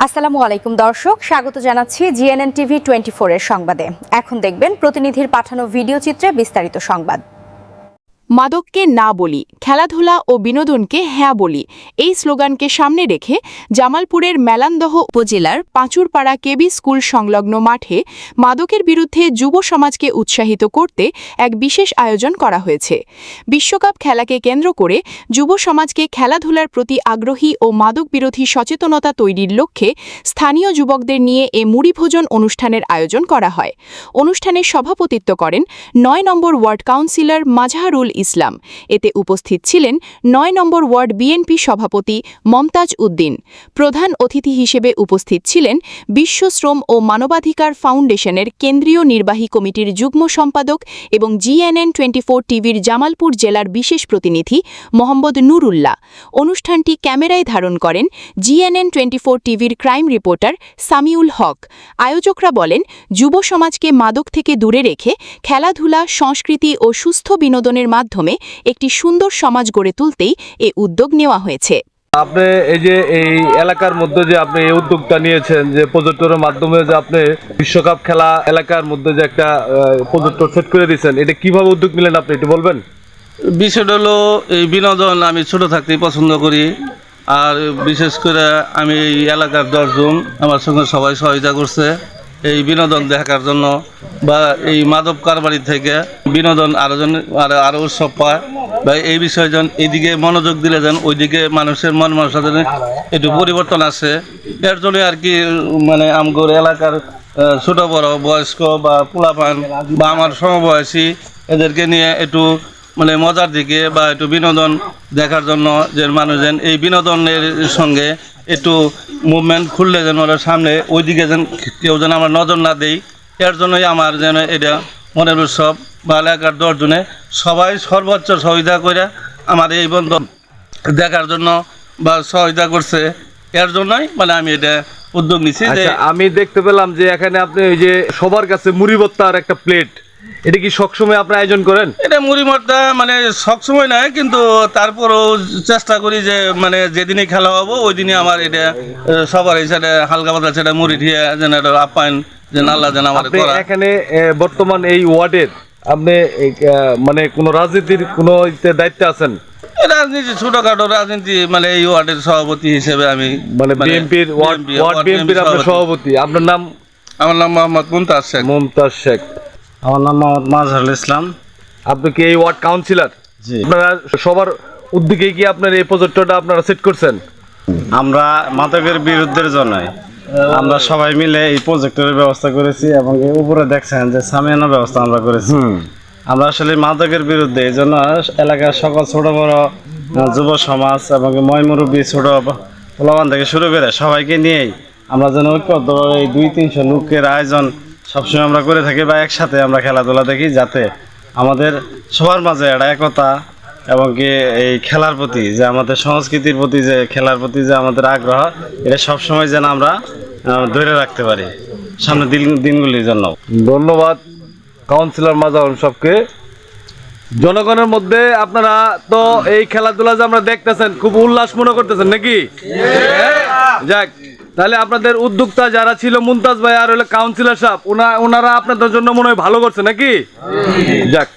আসসালামু আলাইকুম দর্শক, স্বাগত জানাচ্ছি জিএনএন টিভি 24 এর সংবাদে। এখন দেখবেন প্রতিনিধির পাঠানো ভিডিও চিত্রে বিস্তারিত সংবাদ। মাদককে না বলি, খেলাধুলা ও বিনোদনকে হ্যাঁ বলি, এই স্লোগানকে সামনে রেখে জামালপুরের মেলান্দহ উপজেলার পাঁচুরপাড়া কেবি স্কুল সংলগ্ন মাঠে মাদকের বিরুদ্ধে যুব সমাজকে উৎসাহিত করতে এক বিশেষ আয়োজন করা হয়েছে। বিশ্বকাপ খেলাকে কেন্দ্র করে যুব সমাজকে খেলাধুলার প্রতি আগ্রহী ও মাদক বিরোধী সচেতনতা তৈরির লক্ষ্যে স্থানীয় যুবকদের নিয়ে এ মুড়িভোজন অনুষ্ঠানের আয়োজন করা হয়। অনুষ্ঠানে সভাপতিত্ব করেন ৯ নম্বর ওয়ার্ড কাউন্সিলর মাজাহারুল ইসলাম। এতে উপস্থিত ছিলেন ৯ নম্বর ওয়ার্ড বিএনপি সভাপতি মমতাজ উদ্দিন। প্রধান অতিথি হিসেবে উপস্থিত ছিলেন বিশ্ব শ্রম ও মানবাধিকার ফাউন্ডেশনের কেন্দ্রীয় নির্বাহী কমিটির যুগ্ম সম্পাদক এবং জিএনএন 24 টিভির জামালপুর জেলার বিশেষ প্রতিনিধি মোহাম্মদ নুরুল্লাহ। অনুষ্ঠানটি ক্যামেরায় ধারণ করেন জিএনএন 24 টিভির ক্রাইম রিপোর্টার সামিউল হক। আয়োজকরা বলেন, যুব সমাজকে মাদক থেকে দূরে রেখে খেলাধুলা, সংস্কৃতি ও সুস্থ বিনোদনের মাধ্যমে একটি সুন্দর সমাজ গড়ে তুলতেই এ উদ্যোগ নেওয়া হয়েছে। আপনি এই যে এই এলাকার মধ্যে যে আপনি এই উদ্যোগটা নিয়েছেন, যে প্রজেক্টরের মাধ্যমে যে আপনি বিশ্বকাপ খেলা এলাকার মধ্যে যে একটা প্রজেক্টর সেট করে দিয়েছেন, এটা কিভাবে উদ্যোগ নিলেন আপনি একটু বলবেন? বিষয়টা হলো, এই বিনোদন আমি ছোট থাকতেই পছন্দ করি। আর বিশেষ করে আমি এই এলাকার 10 জন আমার সঙ্গে সবাই সহায়তা করছে এই বিনোদন দেখার জন্য, বা এই মাদক কারবারি থেকে বিনোদন আরো উৎসব পায়, বা এই বিষয়ে যেন এইদিকে মনোযোগ দিলে যেন ওইদিকে মানুষের মন মানসিকতা একটু পরিবর্তন আসে। এর জন্য আর কি মানে আমগর এলাকার ছোট বড় বয়স্ক বা পোলাপান বা আমার সমবয়সী এদেরকে নিয়ে একটু মানে মজার দিকে বা একটু বিনোদন দেখার জন্য, যে মানুষ যেন এই বিনোদনের সঙ্গে একটু মুভমেন্ট খুললে যেন ওরা সামনে ওইদিকে যেন কেউ যেন আমরা নজর না দেই। এর জন্যই আমার যেন এটা মনের উৎসব, বা এলাকার 10 জনে সবাই সর্বোচ্চ সহযোগিতা করে আমার এই বন্ধ দেখার জন্য বা সহযোগিতা করছে। এর জন্যই মানে আমি এটা উদ্যোগ নিচ্ছি। আমি দেখতে পেলাম যে এখানে আপনি ওই যে সবার কাছে মুড়ি ভর্তার একটা প্লেট, এটা কি সবসময় আপনি আয়োজন করেন? এটা মুড়ি ভর্তা মানে সবসময় নয়, কিন্তু তারপরও চেষ্টা করি যে মানে যেদিনই খেলা হবো ওই দিনই আমার এটা সবার হিসাবে হালকা পাতলা সেটা মুড়ি দিয়ে যেন এটা আপ্যায়ন যেন আল্লাহ যেন আমাদের করা। এখানে বর্তমান এই ওয়ার্ডের আপনি মানে কোনো রাজনীতির কোনো দায়িত্বে আছেন? রাজনীতি ছোটখাটো রাজনীতি, মানে এই ওয়ার্ডের সভাপতি হিসেবে আমি মানে বিএনপির ওয়ার্ড বিএনপির আপনার সভাপতি। আপনার নাম? আমার নাম মোহাম্মদ মুমতাজ শেখ। মুমতাজ শেখ। আমার নাম মোহাম্মদ মাজাহারুল ইসলাম। আপনি কি এই ওয়ার্ড কাউন্সিলর? জি। আপনারা সবার উদ্যোগে কি আপনার এই প্রজেক্টরটা আপনারা সেট করছেন? আমরা মাদকের বিরুদ্ধের জন্য আমরা সবাই মিলে এই প্রজেক্টরের ব্যবস্থা করেছি, এবং এর উপরে দেখছেন যে সামিয়ানার ব্যবস্থা আমরা করেছি। আমরা আসলে মাদকের বিরুদ্ধে, এই জন্য এলাকার সকল ছোট বড় যুব সমাজ এবং ময়মুরব্বী ছোট পোলাপান থেকে শুরু করে সবাইকে নিয়েই আমরা যেন ঐক্যবদ্ধভাবে এই 200-300 লোকের আয়োজন সবসময় আমরা করে থাকি, বা একসাথে আমরা খেলাধুলা দেখি, যাতে আমাদের সবার মাঝে একটা একতা এবং কি এই খেলার প্রতি যে আমাদের সংস্কৃতির প্রতি যে খেলার প্রতি যে আমাদের আগ্রহ, এটা সবসময় যেন আমরা ধরে রাখতে পারি সামনের দিনগুলির জন্য। ধন্যবাদ কাউন্সিলর মাজাহুল সবকে। জনগণের মধ্যে আপনারা তো এই খেলাধুলা যে আমরা দেখতেছেন খুব উল্লাস মনে করতেছেন নাকি? যাক, তাহলে আপনাদের উদ্যোক্তা যারা ছিল মুমতাজ ভাই আর হলো কাউন্সিলর সাহেব, ওনারা আপনাদের জন্য মনে হয় ভালো করছে নাকি? যাক।